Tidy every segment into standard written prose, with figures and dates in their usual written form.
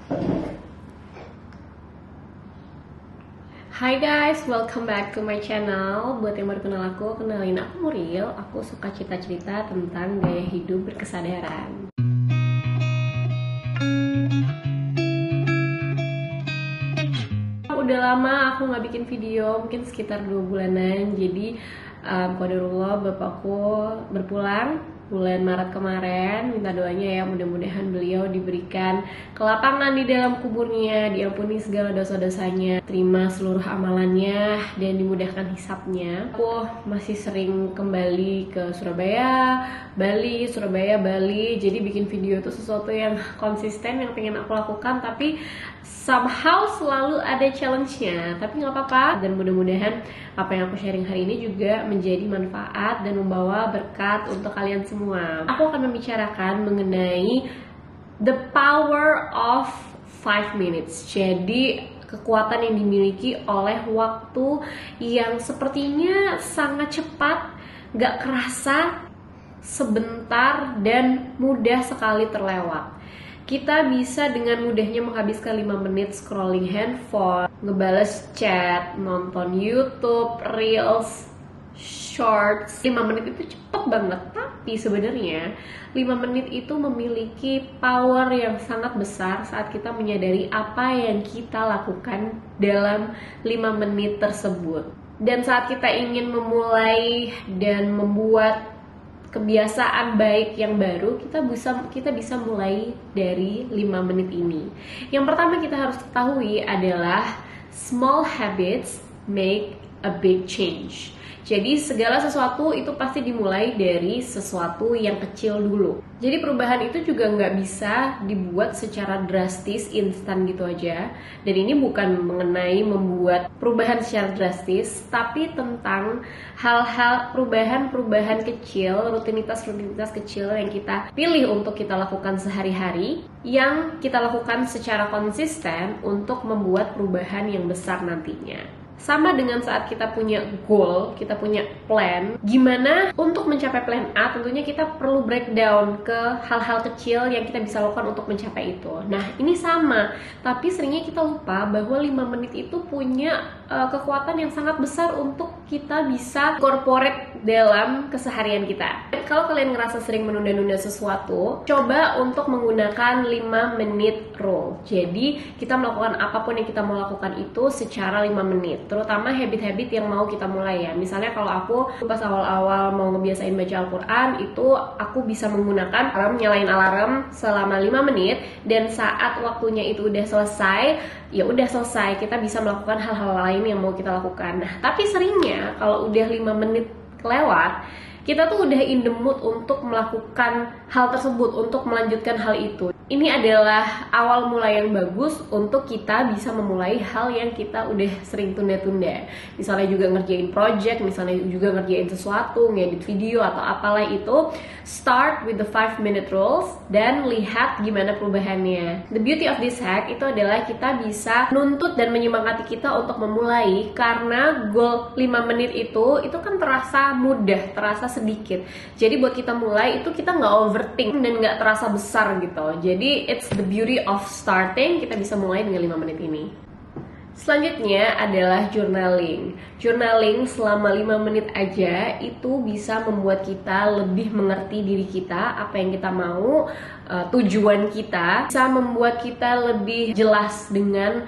Hai guys, welcome back to my channel. Buat yang baru kenal aku, kenalin aku Muriel. Aku suka cerita-cerita tentang gaya hidup berkesadaran. Udah lama aku nggak bikin video, mungkin sekitar 2 bulanan. Jadi qadarullah bapakku berpulang bulan Maret kemarin. Minta doanya ya, mudah-mudahan beliau diberikan kelapangan di dalam kuburnya, diampuni segala dosa-dosanya, terima seluruh amalannya, dan dimudahkan hisapnya. Aku masih sering kembali ke Surabaya, Bali, jadi bikin video itu sesuatu yang konsisten, yang pengen aku lakukan, tapi somehow selalu ada challenge-nya. Tapi nggak apa-apa, dan mudah-mudahan apa yang aku sharing hari ini juga menjadi manfaat dan membawa berkat untuk kalian semua. Aku akan membicarakan mengenai the power of 5 minutes. Jadi kekuatan yang dimiliki oleh waktu yang sepertinya sangat cepat, gak kerasa, sebentar, dan mudah sekali terlewat. Kita bisa dengan mudahnya menghabiskan 5 menit scrolling handphone, ngebales chat, nonton YouTube, Reels, Shorts. 5 menit itu cepet banget, tapi sebenarnya 5 menit itu memiliki power yang sangat besar saat kita menyadari apa yang kita lakukan dalam 5 menit tersebut. Dan saat kita ingin memulai dan membuat kebiasaan baik yang baru, kita bisa mulai dari 5 menit ini. Yang pertama kita harus ketahui adalah small habits make a big change. Jadi segala sesuatu itu pasti dimulai dari sesuatu yang kecil dulu. Jadi perubahan itu juga nggak bisa dibuat secara drastis, instan gitu aja. Dan ini bukan mengenai membuat perubahan secara drastis, tapi tentang hal-hal perubahan kecil, rutinitas kecil yang kita pilih untuk kita lakukan sehari-hari, yang kita lakukan secara konsisten untuk membuat perubahan yang besar nantinya. Sama dengan saat kita punya goal, kita punya plan, gimana untuk mencapai plan A, tentunya kita perlu breakdown ke hal-hal kecil yang kita bisa lakukan untuk mencapai itu. Nah, ini sama, tapi seringnya kita lupa bahwa 5 menit itu punya kekuatan yang sangat besar untuk kita bisa corporate dalam keseharian kita. Kalau kalian ngerasa sering menunda-nunda sesuatu, coba untuk menggunakan 5 menit rule. Jadi, kita melakukan apapun yang kita mau lakukan itu secara 5 menit. Terutama habit-habit yang mau kita mulai ya. Misalnya kalau aku pas awal-awal mau ngebiasain baca Al-Quran, itu aku bisa menggunakan nyalain alarm selama 5 menit, dan saat waktunya itu udah selesai, ya udah selesai, kita bisa melakukan hal-hal lain yang mau kita lakukan. Nah, tapi seringnya kalau udah 5 menit kelewat, kita tuh udah in the mood untuk melakukan hal tersebut, untuk melanjutkan hal itu. Ini adalah awal mulai yang bagus untuk kita bisa memulai hal yang kita udah sering tunda-tunda. Misalnya juga ngerjain project, misalnya juga ngerjain sesuatu, ngedit video atau apalah itu. Start with the 5 minute rules dan lihat gimana perubahannya. The beauty of this hack itu adalah kita bisa nuntut dan menyemangati kita untuk memulai, karena goal 5 menit itu kan terasa mudah, terasa sedikit. Jadi buat kita mulai itu kita nggak overthink dan nggak terasa besar gitu. Jadi it's the beauty of starting. Kita bisa mulai dengan 5 menit ini. Selanjutnya adalah journaling. Journaling selama 5 menit aja itu bisa membuat kita lebih mengerti diri kita, apa yang kita mau, tujuan kita, bisa membuat kita lebih jelas dengan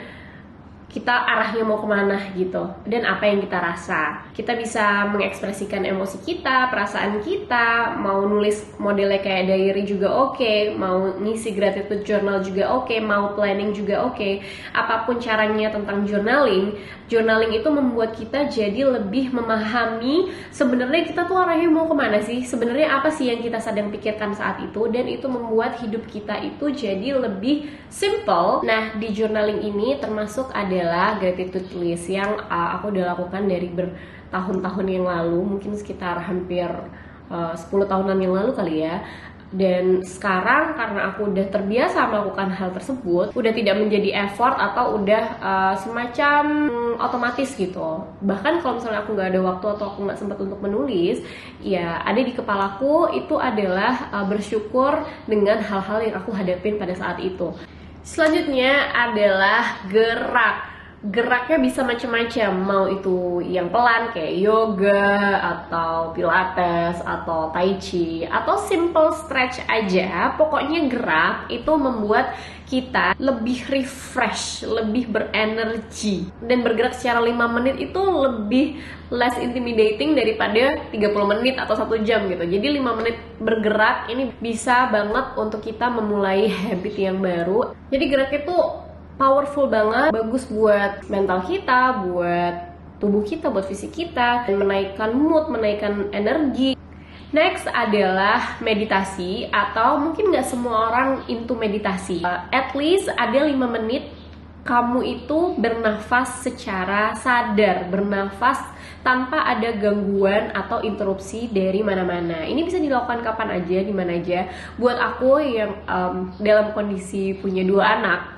kita arahnya mau kemana gitu, dan apa yang kita rasa. Kita bisa mengekspresikan emosi kita, perasaan kita, mau nulis modelnya kayak diary juga oke, mau ngisi gratitude journal juga oke, mau planning juga oke. Apapun caranya tentang journaling itu membuat kita jadi lebih memahami sebenarnya kita tuh arahnya mau kemana sih, sebenarnya apa sih yang kita sedang pikirkan saat itu, dan itu membuat hidup kita itu jadi lebih simple. Nah, di journaling ini termasuk adalah gratitude list yang aku udah lakukan dari bertahun-tahun yang lalu, mungkin sekitar hampir 10 tahunan yang lalu kali ya. Dan sekarang karena aku udah terbiasa melakukan hal tersebut, udah tidak menjadi effort atau udah semacam otomatis gitu. Bahkan kalau misalnya aku nggak ada waktu atau aku nggak sempat untuk menulis, ya ada di kepalaku itu adalah bersyukur dengan hal-hal yang aku hadapin pada saat itu. Selanjutnya adalah gerak. Geraknya bisa macam-macam, mau itu yang pelan kayak yoga atau pilates atau tai chi atau simple stretch aja. Pokoknya gerak itu membuat kita lebih refresh, lebih berenergi. Dan bergerak secara 5 menit itu lebih less intimidating daripada 30 menit atau 1 jam gitu. Jadi 5 menit bergerak ini bisa banget untuk kita memulai habit yang baru. Jadi gerak itu powerful banget, bagus buat mental kita, buat tubuh kita, buat fisik kita, dan menaikkan mood, menaikkan energi. Next adalah meditasi, atau mungkin nggak semua orang into meditasi. At least ada 5 menit kamu itu bernafas secara sadar, bernafas tanpa ada gangguan atau interupsi dari mana-mana. Ini bisa dilakukan kapan aja, di mana aja. Buat aku yang dalam kondisi punya 2 anak,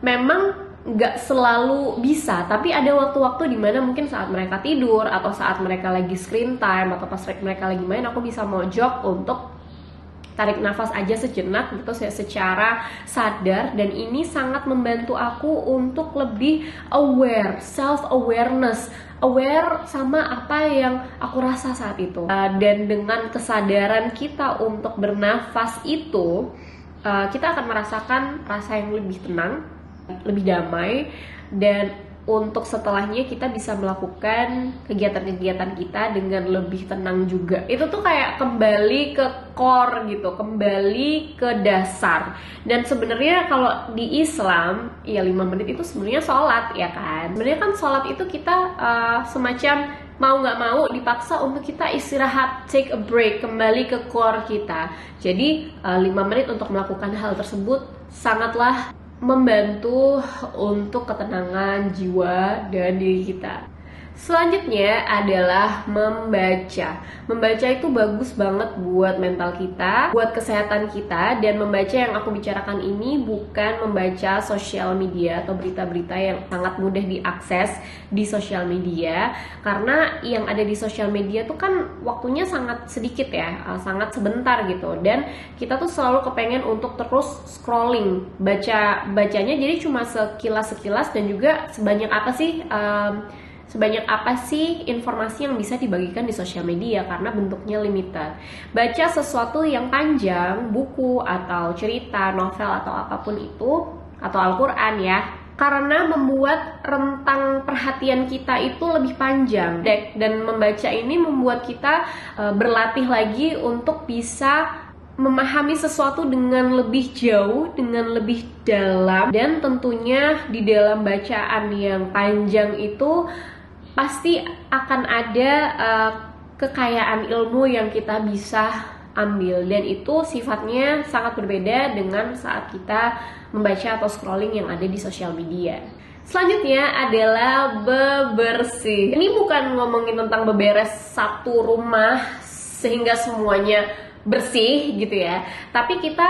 memang nggak selalu bisa, tapi ada waktu-waktu dimana mungkin saat mereka tidur atau saat mereka lagi screen time atau pas mereka lagi main, aku bisa mojok untuk tarik nafas aja sejenak gitu secara sadar, dan ini sangat membantu aku untuk lebih aware, self awareness, aware sama apa yang aku rasa saat itu. Dan dengan kesadaran kita untuk bernafas itu, kita akan merasakan rasa yang lebih tenang, lebih damai, dan untuk setelahnya kita bisa melakukan kegiatan-kegiatan kita dengan lebih tenang juga. Itu tuh kayak kembali ke core gitu, kembali ke dasar. Dan sebenarnya kalau di Islam, ya 5 menit itu sebenarnya sholat, ya kan? Sebenarnya kan sholat itu kita semacam mau nggak mau dipaksa untuk kita istirahat, take a break, kembali ke core kita. Jadi 5 menit untuk melakukan hal tersebut sangatlah membantu untuk ketenangan jiwa dan diri kita. Selanjutnya adalah membaca. Membaca itu bagus banget buat mental kita, buat kesehatan kita. Dan membaca yang aku bicarakan ini bukan membaca sosial media atau berita-berita yang sangat mudah diakses di sosial media. Karena yang ada di sosial media tuh kan waktunya sangat sedikit ya, sangat sebentar gitu. Dan kita tuh selalu kepengen untuk terus scrolling, bacanya jadi cuma sekilas-sekilas, dan juga sebanyak apa sih informasi yang bisa dibagikan di sosial media karena bentuknya limited. Baca sesuatu yang panjang, buku atau cerita, novel atau apapun itu, atau Al-Quran ya, karena membuat rentang perhatian kita itu lebih panjang. Dan membaca ini membuat kita berlatih lagi untuk bisa memahami sesuatu dengan lebih jauh, dengan lebih dalam. Dan tentunya di dalam bacaan yang panjang itu pasti akan ada kekayaan ilmu yang kita bisa ambil, dan itu sifatnya sangat berbeda dengan saat kita membaca atau scrolling yang ada di sosial media. Selanjutnya adalah bebersih. Ini bukan ngomongin tentang beberes satu rumah sehingga semuanya bersih gitu ya, tapi kita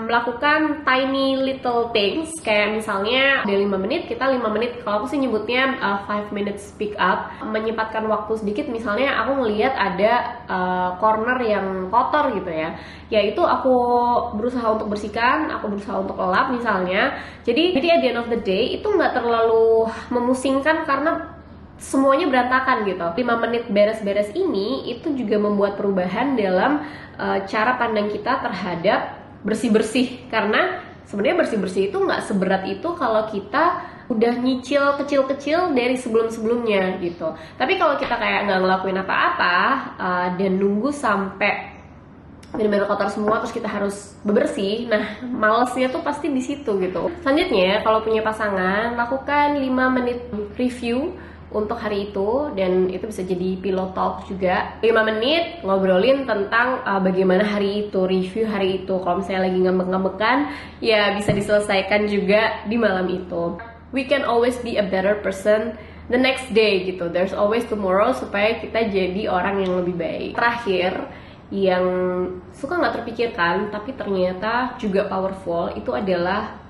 melakukan tiny little things, kayak misalnya dari 5 menit kita 5 menit, kalau aku sih nyebutnya 5 minutes pick up, menyempatkan waktu sedikit. Misalnya aku ngelihat ada corner yang kotor gitu ya, yaitu aku berusaha untuk bersihkan, aku berusaha untuk lap misalnya. Jadi at the end of the day itu nggak terlalu memusingkan karena semuanya berantakan gitu. 5 menit beres-beres ini itu juga membuat perubahan dalam cara pandang kita terhadap bersih-bersih. Karena sebenarnya bersih-bersih itu nggak seberat itu kalau kita udah nyicil kecil-kecil dari sebelum-sebelumnya gitu. Tapi kalau kita kayak nggak ngelakuin apa-apa dan nunggu sampai benar-benar kotor semua terus kita harus bebersih, nah malesnya tuh pasti di situ gitu. Selanjutnya, kalau punya pasangan, lakukan 5 menit review untuk hari itu, dan itu bisa jadi pillow talk juga. 5 menit ngobrolin tentang bagaimana hari itu, review hari itu. Kalau misalnya lagi ngambek-ngambekan, ya bisa diselesaikan juga di malam itu. We can always be a better person the next day gitu. There's always tomorrow, supaya kita jadi orang yang lebih baik. Terakhir, yang suka nggak terpikirkan tapi ternyata juga powerful, itu adalah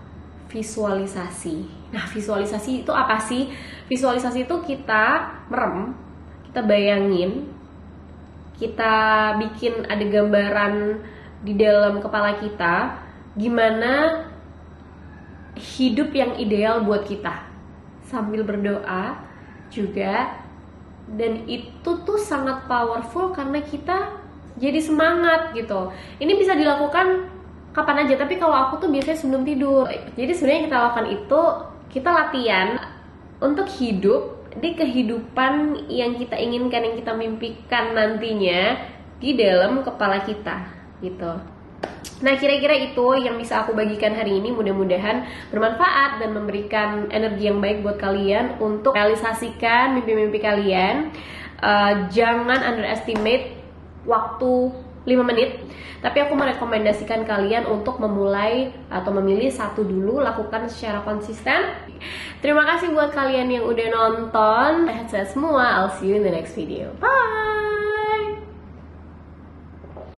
visualisasi. Nah, visualisasi itu apa sih? Visualisasi itu kita merem, kita bayangin, kita bikin ada gambaran di dalam kepala kita gimana hidup yang ideal buat kita sambil berdoa juga. Dan itu tuh sangat powerful karena kita jadi semangat gitu. Ini bisa dilakukan kapan aja, tapi kalau aku tuh biasanya sebelum tidur. Jadi sebenarnya yang kita lakukan itu, kita latihan untuk hidup di kehidupan yang kita inginkan, yang kita mimpikan nantinya di dalam kepala kita gitu. Nah, kira-kira itu yang bisa aku bagikan hari ini. Mudah-mudahan bermanfaat dan memberikan energi yang baik buat kalian untuk realisasikan mimpi-mimpi kalian. Jangan underestimate waktu 5 menit, tapi aku merekomendasikan kalian untuk memulai atau memilih satu dulu, lakukan secara konsisten. Terima kasih buat kalian yang udah nonton. Sehat semua, I'll see you in the next video. Bye.